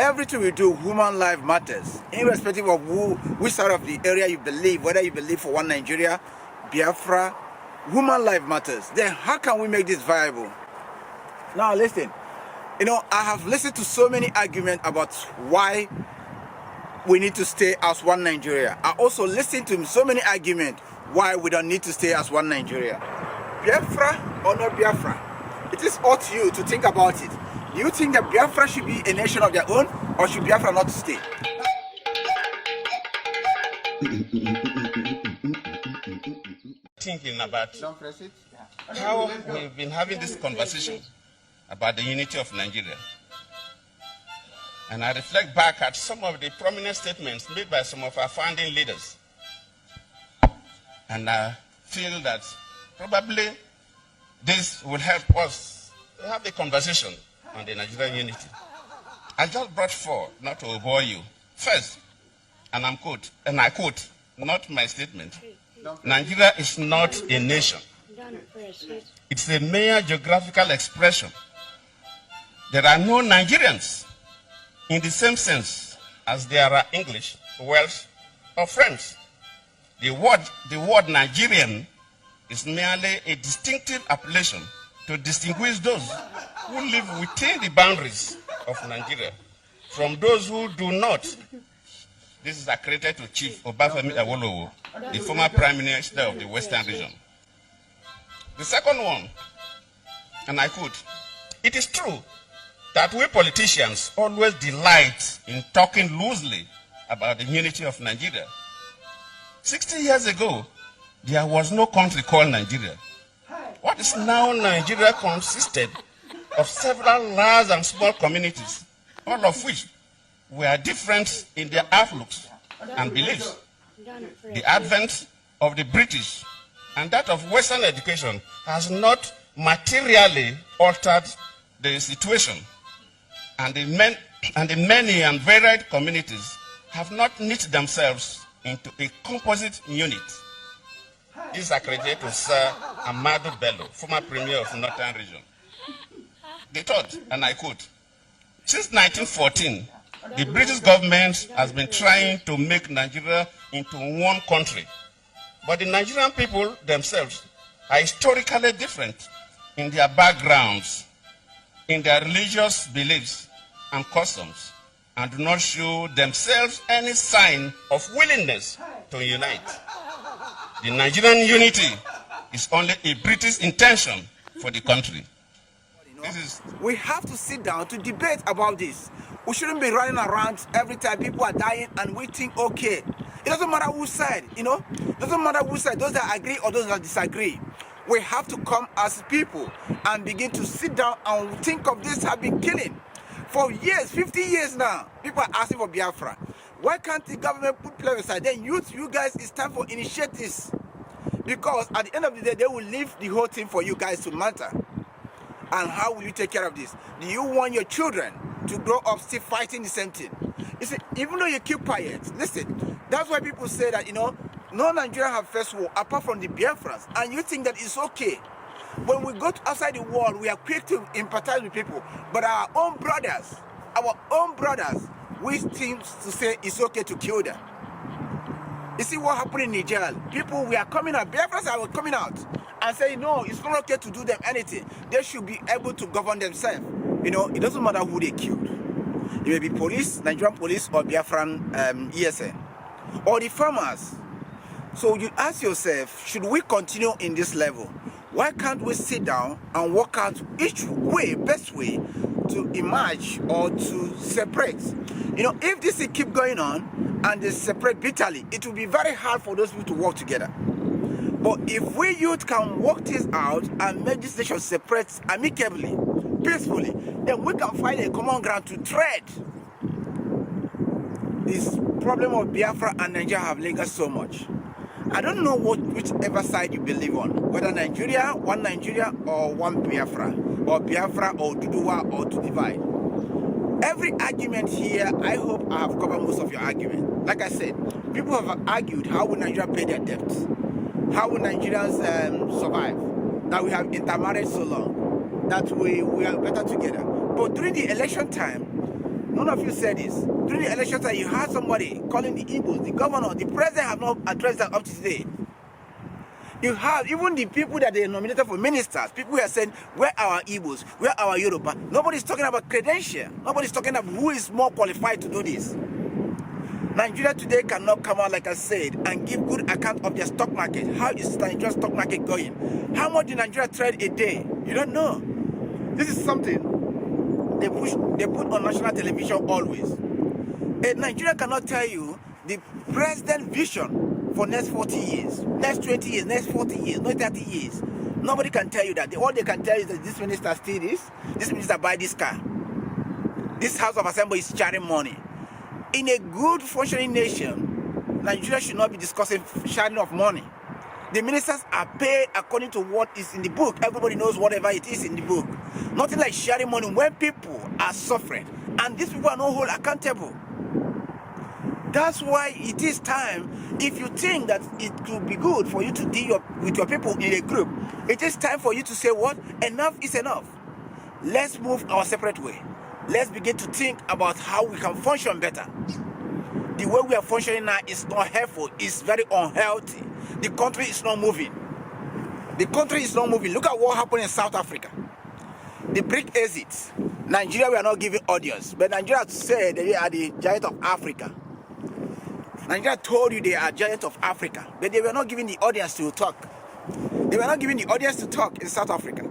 everything we do, human life matters, irrespective of which side of the area you believe, whether you believe for one Nigeria, Biafra, human life matters. Then how can we make this viable? Now listen, I have listened to so many arguments about why we need to stay as one Nigeria. I also listened to so many arguments why we don't need to stay as one Nigeria. Biafra or not Biafra, it is up to you to think about it. Do you think that Biafra should be a nation of their own, or should Biafra not stay? Thinking about how we've been having this conversation about the unity of Nigeria. And I reflect back at some of the prominent statements made by some of our founding leaders. And I feel that probably this will help us to have a conversation on the Nigerian unity. I just brought four, not to bore you. First, and I quote, not my statement, Nigeria is not a nation. It's a mere geographical expression. There are no Nigerians in the same sense as there are English, Welsh, or French. The word Nigerian is merely a distinctive appellation to distinguish those who live within the boundaries of Nigeria from those who do not. This is accredited to Chief Obafemi Awolowo, the former Prime Minister of the Western region. The second one, and I quote, it is true that we politicians always delight in talking loosely about the unity of Nigeria. 60 years ago, there was no country called Nigeria. What is now Nigeria consisted of several large and small communities, all of which were different in their outlooks and beliefs. The advent of the British and that of Western education has not materially altered the situation, and the many and varied communities have not knit themselves into a composite unit. This is accredited to Sir Amadou Bello, former Premier of the Northern Region. The third, and I quote, since 1914, the British government has been trying to make Nigeria into one country. But the Nigerian people themselves are historically different in their backgrounds, in their religious beliefs and customs, and do not show themselves any sign of willingness to unite. The Nigerian unity is only a British intention for the country. We have to sit down to debate about this. We shouldn't be running around every time people are dying and we think, okay, it doesn't matter whose side, it doesn't matter whose side, those that agree or those that disagree. We have to come as people and begin to sit down and think of this have been killing. For years, 50 years now, people are asking for Biafra. Why can't the government put people aside? Then you guys, it's time for initiatives. Because at the end of the day, they will leave the whole thing for you guys to matter. And how will you take care of this? Do you want your children to grow up still fighting the same thing? You see, even though you keep quiet, listen, that's why people say that, no Nigeria have first war apart from the Biafrans. And you think that it's okay. When we go outside the world, we are quick to empathize with people. But our own brothers, we seem to say it's okay to kill them. You see what happened in Nigeria? People, we are coming out, Biafrans are coming out and saying, no, it's not okay to do them anything. They should be able to govern themselves. It doesn't matter who they killed. It may be police, Nigerian police, or Biafran ESN, or the farmers. So you ask yourself, should we continue in this level? Why can't we sit down and work out each way, best way, to emerge or to separate? If this keep going on and they separate bitterly, it will be very hard for those people to work together. But if we youth can work this out and make this nation separate amicably, peacefully, then we can find a common ground to tread. This problem of Biafra and Nigeria have lingered so much. I don't know whichever side you believe on, whether Nigeria, one Nigeria, or one Biafra, or Biafra, or Duduwa, or to divide. Every argument here, I hope I have covered most of your argument. Like I said, people have argued how will Nigeria pay their debts, how will Nigerians survive, that we have intermarried so long, that we are better together. But during the election time, None of you said this. During the election time, you had somebody calling the Igbos, the governor, the president have not addressed that up to today. You have even the people that they nominated for ministers. People who are saying, where are our Igbos? Where are our Yoruba? Nobody's talking about credential. Nobody's talking about who is more qualified to do this. Nigeria today cannot come out, like I said, and give good account of their stock market. How is Nigeria's stock market going? How much did Nigeria trade a day? You don't know. This is something they put on national television always. Nigeria cannot tell you the president vision for next 40 years, next 20 years, next 40 years, not 30 years. Nobody can tell you that. All they can tell you is that this minister steal this minister buy this car, this House of Assembly is sharing money. In a good functioning nation, Nigeria should not be discussing sharing of money. The ministers are paid according to what is in the book. Everybody knows whatever it is in the book. Nothing like sharing money when people are suffering. And these people are not held accountable. That's why it is time, if you think that it could be good for you to deal with your people in a group, it is time for you to say what? Enough is enough. Let's move our separate way. Let's begin to think about how we can function better. The way we are functioning now is not helpful. It's very unhealthy. The country is not moving. The country is not moving. Look at what happened in South Africa. The BRIC exit. Nigeria, we are not giving audience. But Nigeria said they are the giant of Africa. Nigeria told you they are giant of Africa. But they were not giving the audience to talk. They were not giving the audience to talk in South Africa.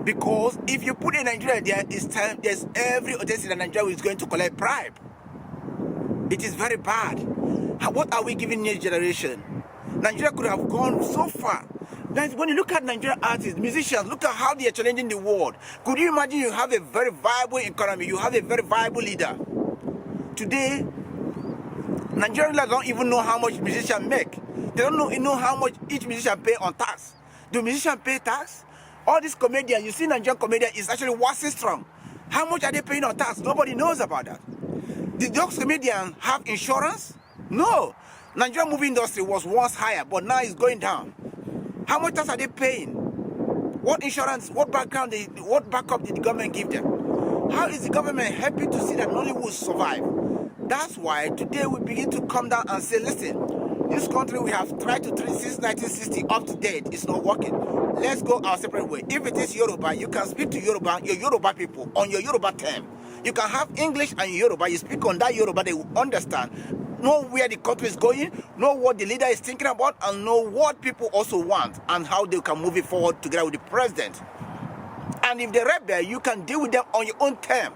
Because if you put in Nigeria, there's every audacity that Nigeria is going to collect bribe. It is very bad. What are we giving new generation? Nigeria could have gone so far. When you look at Nigerian artists, musicians, look at how they are challenging the world. Could you imagine you have a very viable economy, you have a very viable leader? Today, Nigerians don't even know how much musicians make. They don't know how much each musician pay on tax. Do musicians pay tax? All these comedians, you see Nigerian comedian is actually waxing strong. How much are they paying on tax? Nobody knows about that. Did those comedians have insurance? No. Nigerian movie industry was once higher, but now it's going down. How much tax are they paying? What insurance, what backup did the government give them? How is the government happy to see that Nollywood survive? That's why today we begin to come down and say, listen, this country we have tried to treat since 1960 up to date, it's not working. Let's go our separate way. If it is Yoruba, you can speak to Yoruba, your Yoruba people, on your Yoruba term. You can have English and Yoruba, you speak on that Yoruba, they will understand. Know where the country is going, know what the leader is thinking about, and know what people also want, and how they can move it forward together with the president. And if they rebel, you can deal with them on your own term.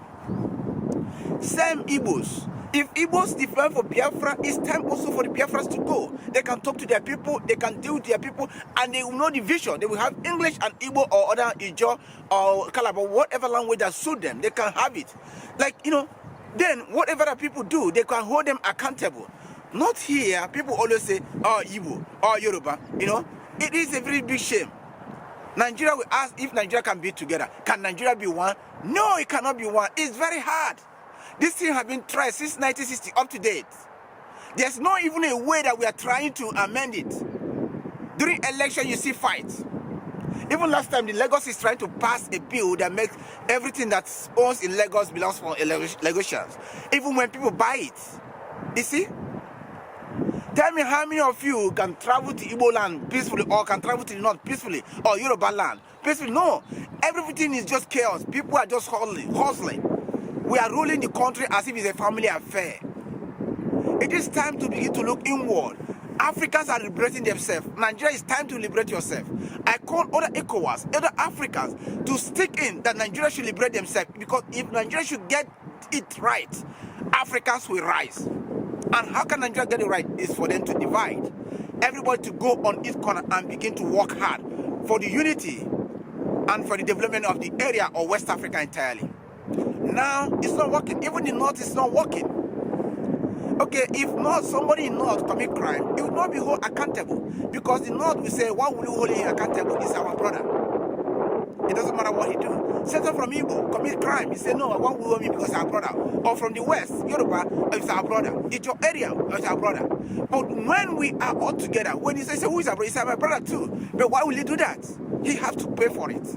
Same Igbos. If Igbos defend for Biafra, it's time also for the Biafras to go. They can talk to their people, they can deal with their people, and they will know the vision. They will have English and Igbo or other Ijo or Calabar, whatever language that suit them, they can have it. Like, then whatever that people do, they can hold them accountable. Not here, people always say, oh, Igbo, oh, Yoruba, It is a very big shame. Nigeria will ask if Nigeria can be together. Can Nigeria be one? No, it cannot be one. It's very hard. This thing has been tried since 1960 up to date. There's not even a way that we are trying to amend it. During election, you see fights. Even last time, the Lagos is trying to pass a bill that makes everything that owns in Lagos belongs for Lagosians. Even when people buy it. You see? Tell me how many of you can travel to Igbo land peacefully, or can travel to the north peacefully, or Yoruba land peacefully? No. Everything is just chaos. People are just hustling. We are ruling the country as if it's a family affair. It is time to begin to look inward. Africans are liberating themselves. Nigeria is time to liberate yourself. I call other ECOWAS, other Africans to stick in that Nigeria should liberate themselves, because if Nigeria should get it right, Africans will rise. And how can Nigeria get it right? Is for them to divide. Everybody to go on each corner and begin to work hard for the unity and for the development of the area of West Africa entirely. Now, it's not working. Even the North is not working. Okay, if not somebody in North commit crime, it will not be held accountable. Because the North will say, why will you hold him accountable? He's our brother. It doesn't matter what he do. Settle from Igbo, commit crime. He say, no, I won't hold him because he's our brother. Or from the West, Yoruba, it's our brother. It's your area, it's our brother. But when we are all together, when he says, who is our brother? He says, my brother too. But why will he do that? He has to pay for it.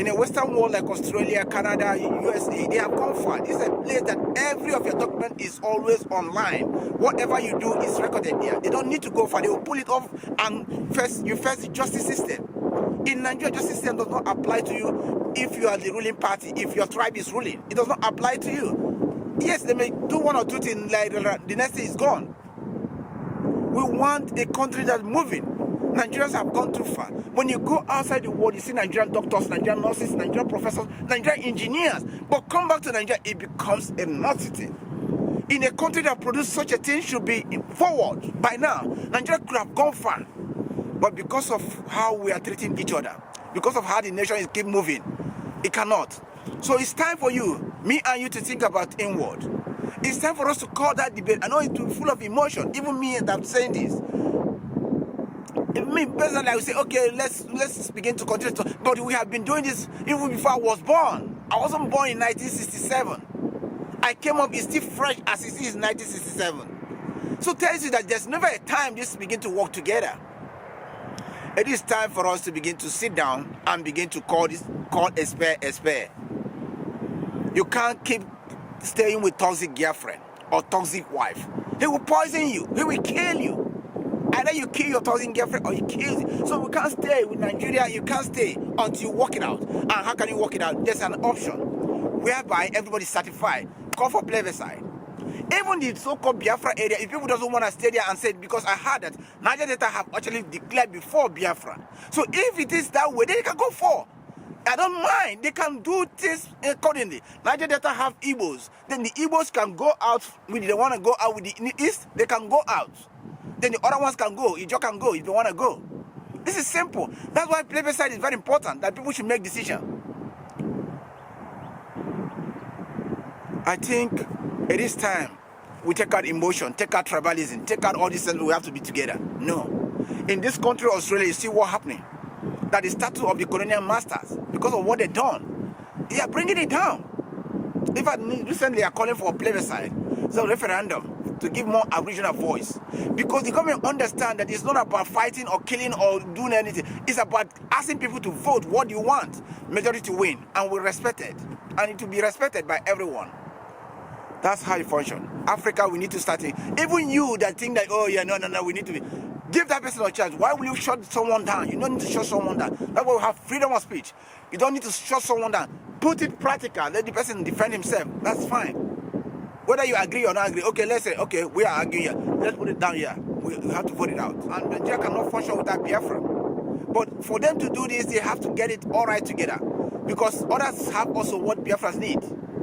In a Western world like Australia, Canada, USA, they have gone far. It's a place that every of your document is always online. Whatever you do is recorded there. They don't need to go far. They will pull it off and you face the justice system. In Nigeria, justice system does not apply to you if you are the ruling party, if your tribe is ruling. It does not apply to you. Yes, they may do one or two things, like the next thing is gone. We want a country that's moving. Nigerians have gone too far. When you go outside the world, you see Nigerian doctors, Nigerian nurses, Nigerian professors, Nigerian engineers. But come back to Nigeria, it becomes a nullity. In a country that produced such a thing should be forward by now. Nigeria could have gone far. But because of how we are treating each other, because of how the nation is keep moving, it cannot. So it's time for you, me and you, to think about inward. It's time for us to call that debate. I know it's full of emotion. Even me that's saying this. Even me personally, I would say, okay, let's begin to continue. But we have been doing this even before I was born. I wasn't born in 1967. I came up, it's still fresh as it is in 1967. So it tells you that there's never a time this begin to work together. It is time for us to begin to sit down and begin to call a spare a spare. You can't keep staying with toxic girlfriend or toxic wife. He will poison you. He will kill you. Either you kill your toxic girlfriend or he kills you. So we can't stay with Nigeria. You can't stay until you work it out. And how can you work it out? There's an option whereby everybody's certified. Call for plebiscite. Even the so-called Biafra area, if people doesn't want to stay there and say, because I heard that Nigeria Delta have actually declared before Biafra. So if it is that way, then they can go for. I don't mind. They can do this accordingly. Nigeria Delta have Igbos. Then the Igbos can go out. If they want to go out with the East, they can go out. Then the other ones can go. Ijo can go if they want to go. This is simple. That's why plebiscite is very important, that people should make decisions. I think it is time we take out emotion, take out tribalism, take out all this, and we have to be together. No. In this country, Australia, you see what's happening. That the status of the colonial masters, because of what they've done, they are bringing it down. In fact, recently are calling for a plebiscite, so referendum, to give more Aboriginal voice. Because the government understand that it's not about fighting or killing or doing anything. It's about asking people to vote what you want. Majority to win, and we respect it. And it will be respected by everyone. That's how it functions. Africa, we need to start it. Even you that think that, oh yeah, no, we need to give that person a chance. Why will you shut someone down? You don't need to shut someone down. That's why we have freedom of speech. You don't need to shut someone down. Put it practical. Let the person defend himself. That's fine. Whether you agree or not agree, okay, let's say, okay, we are arguing here. Let's put it down here. We have to vote it out. And Nigeria cannot function without Biafra. But for them to do this, they have to get it all right together. Because others have also what Biafras need.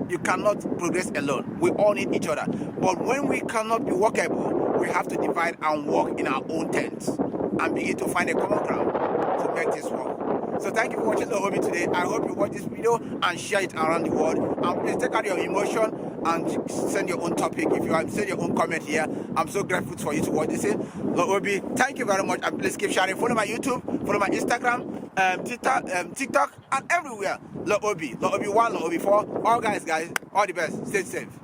You cannot progress alone. We all need each other. But when we cannot be workable, we have to divide and work in our own tents and begin to find a common ground to make this work. So thank you for watching Lohobi today. I hope you watch this video and share it around the world. And please take out your emotion and send your own topic. If you have send your own comment here, I'm so grateful for you to watch this. Lohobi, thank you very much. And please keep sharing. Follow my YouTube, follow my Instagram, TikTok, and everywhere. Lohobi 1, Lohobi 4. All guys, all the best. Stay safe.